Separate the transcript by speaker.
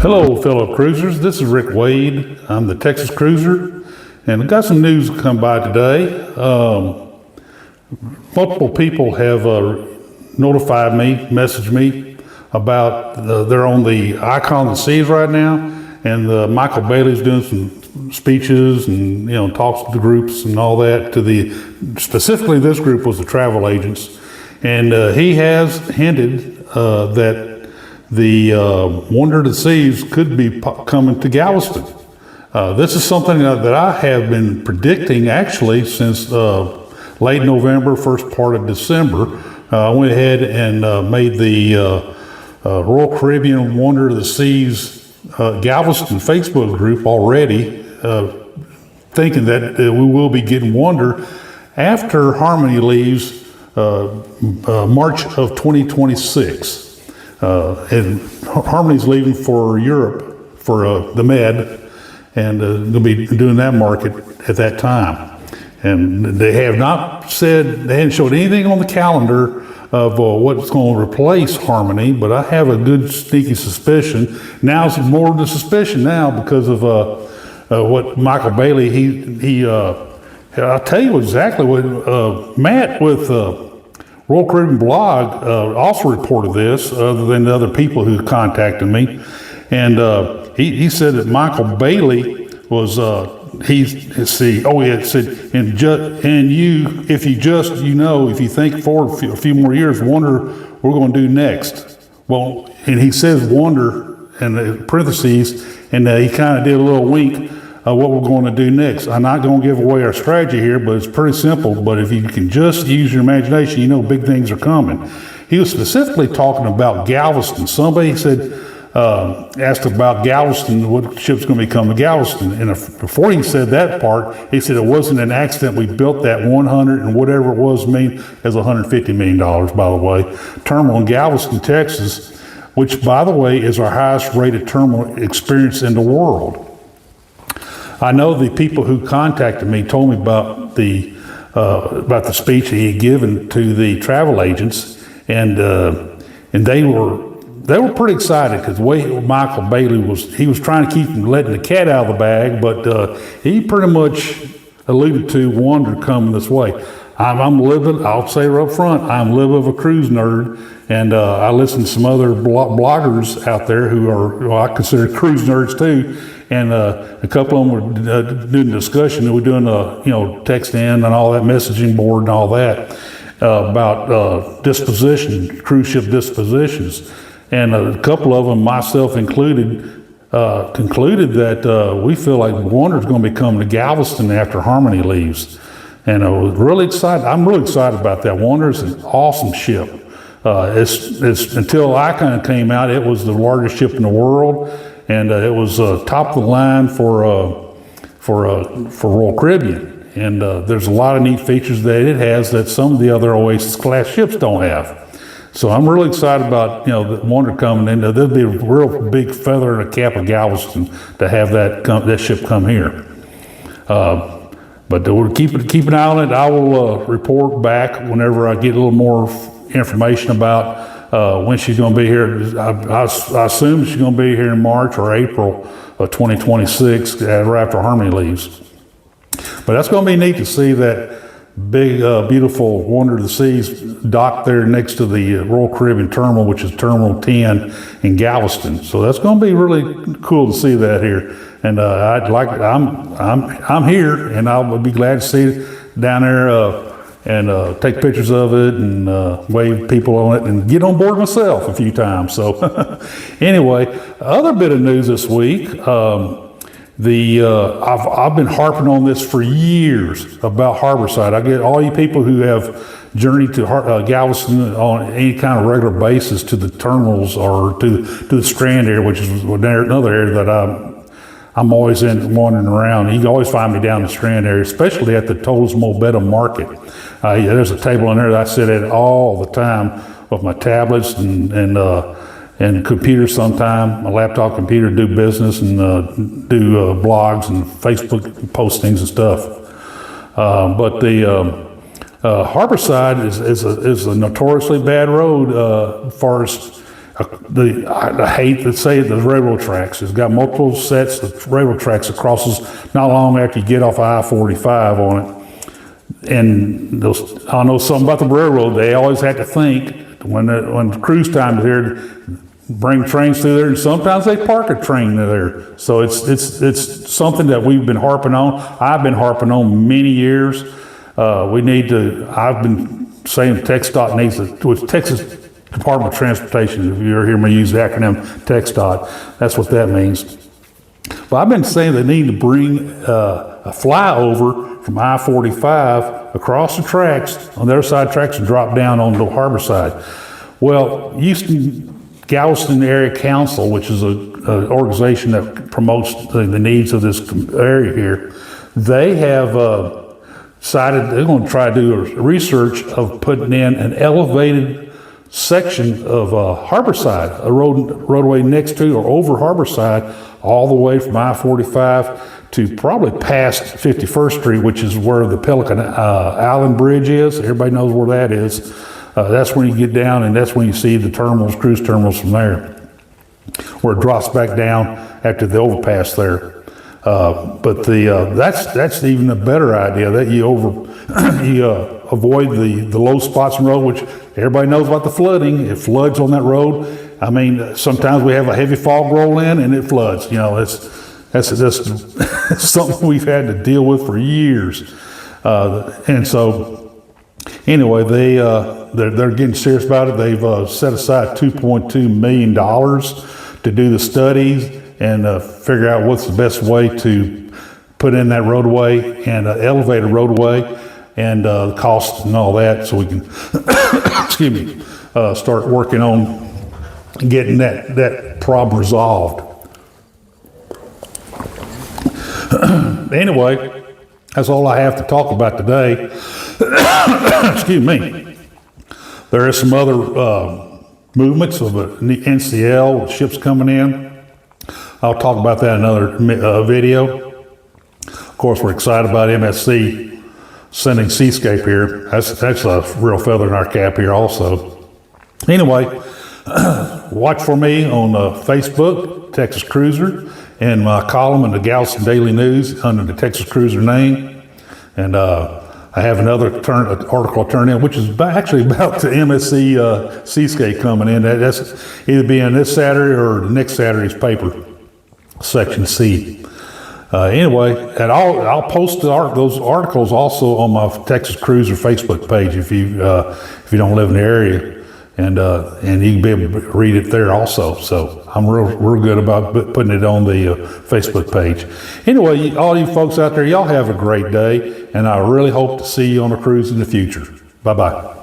Speaker 1: Hello, fellow cruisers. This is Rick Wade. I'm the Texas Cruiser, and I've got some news to come by today. Multiple people have notified me, messaged me about they're on the Icon of the Seas right now, and Michael Bailey's doing some speeches and talks to the groups and all that. Specifically, this group was the travel agents, and he has hinted that the Wonder of the Seas could be coming to Galveston. This is something that I have been predicting actually since late November, first part of December. I went ahead and made the Royal Caribbean Wonder of the Seas Galveston Facebook group already, thinking that we will be getting Wonder after Harmony leaves March of 2026. And Harmony's leaving for Europe for the Med, and going to be doing that market at that time. And they have not said, they haven't showed anything on the calendar of what's going to replace Harmony, but I have a good sneaky suspicion. Now it's more of the suspicion now because of what Michael Bailey, I'll tell you exactly what Matt with Royal Caribbean Blog also reported this, other than the other people who contacted me. And he said that Michael Bailey was, it said, if you think forward a few more years, wonder we're going to do next. Well, and he says wonder in parentheses, and he kind of did a little wink of what we're going to do next. I'm not going to give away our strategy here, but it's pretty simple. But if you can just use your imagination, big things are coming. He was specifically talking about Galveston. Somebody said, asked about Galveston, what ship's going to be coming to Galveston. And before he said that part, he said it wasn't an accident. We built that 100 and whatever it was as $150 million, by the way, terminal in Galveston, Texas, which, by the way, is our highest rated terminal experience in the world. I know the people who contacted me told me about the speech that he had given to the travel agents, and they were pretty excited because the way Michael Bailey was trying to keep from letting the cat out of the bag, but he pretty much alluded to Wonder coming this way. I'll say right up front, I'm a little bit of a cruise nerd, and I listen to some other bloggers out there who are, I consider cruise nerds too. And a couple of them were doing a discussion, and we're doing text in and all that, messaging board and all that, about disposition, cruise ship dispositions. And a couple of them, myself included, concluded that we feel like Wonder's going to be coming to Galveston after Harmony leaves. And I was really excited. I'm really excited about that. Wonder's an awesome ship. It's until Icon came out, it was the largest ship in the world. And it was top of the line for Royal Caribbean. And there's a lot of neat features that it has that some of the other Oasis class ships don't have. So I'm really excited about the Wonder coming in. There'll be a real big feather in the cap of Galveston to have that ship come here. But we'll keep an eye on it. I will report back whenever I get a little more information about when she's going to be here. I assume she's going to be here in March or April of 2026, right after Harmony leaves. But that's going to be neat to see that big, beautiful Wonder of the Seas docked there next to the Royal Caribbean Terminal, which is Terminal 10 in Galveston. So that's going to be really cool to see that here. And I'm here, and I'll be glad to see it down there. And take pictures of it and wave people on it and get on board myself a few times. So anyway, other bit of news this week, I've been harping on this for years about Harborside. I get all you people who have journeyed to Galveston on any kind of regular basis to the terminals or to the Strand area, which is another area that I'm always wandering around. You can always find me down the Strand area, especially at the Todos Mobeta Market. There's a table in there that I sit at all the time with my tablets and computers sometime, my laptop computer, do business and do blogs and Facebook postings and stuff. But the Harborside is a notoriously bad road as far as I hate to say it, the railroad tracks. It's got multiple sets of railroad tracks that crosses not long after you get off I-45 on it. And I know something about the railroad. They always had to think when the cruise time is here, bring trains through there, and sometimes they park a train there. So it's something that we've been harping on. I've been harping on many years. I've been saying TxDOT needs to, Texas Department of Transportation, if you ever hear me use the acronym TxDOT, that's what that means. But I've been saying they need to bring a flyover from I-45 across the tracks, on the other side of the tracks, and drop down on the harbor side. Well, Galveston Area Council, which is an organization that promotes the needs of this area here, they have decided they're going to try to do a research of putting in an elevated section of Harborside, a roadway next to or over Harborside, all the way from I-45 to probably past 51st Street, which is where the Pelican Island Bridge is. Everybody knows where that is. That's when you get down, and that's when you see the terminals, cruise terminals from there, where it drops back down after the overpass there. But that's even a better idea, that you avoid the low spots in the road, which everybody knows about the flooding. It floods on that road. I mean, sometimes we have a heavy fog roll in and it floods. That's just something we've had to deal with for years. And so anyway, they're getting serious about it. They've set aside $2.2 million to do the studies and figure out what's the best way to put in that roadway and elevate a roadway, and the cost and all that, so we can excuse me, start working on getting that problem resolved. Anyway, that's all I have to talk about today. Excuse me. There is some other movements of NCL, ships coming in. I'll talk about that in another video. Of course, we're excited about MSC sending Seascape here. That's a real feather in our cap here also. Anyway, watch for me on Facebook, Texas Cruiser, and my column in the Galveston Daily News under the Texas Cruiser name. And I have another article I turned in, which is actually about the MSC Seascape coming in. That's either being this Saturday or next Saturday's paper, Section C. Anyway, and I'll post those articles also on my Texas Cruiser Facebook page if you don't live in the area, and you can be able to read it there also. So I'm real good about putting it on the Facebook page. Anyway, all you folks out there, y'all have a great day, and I really hope to see you on a cruise in the future. Bye bye.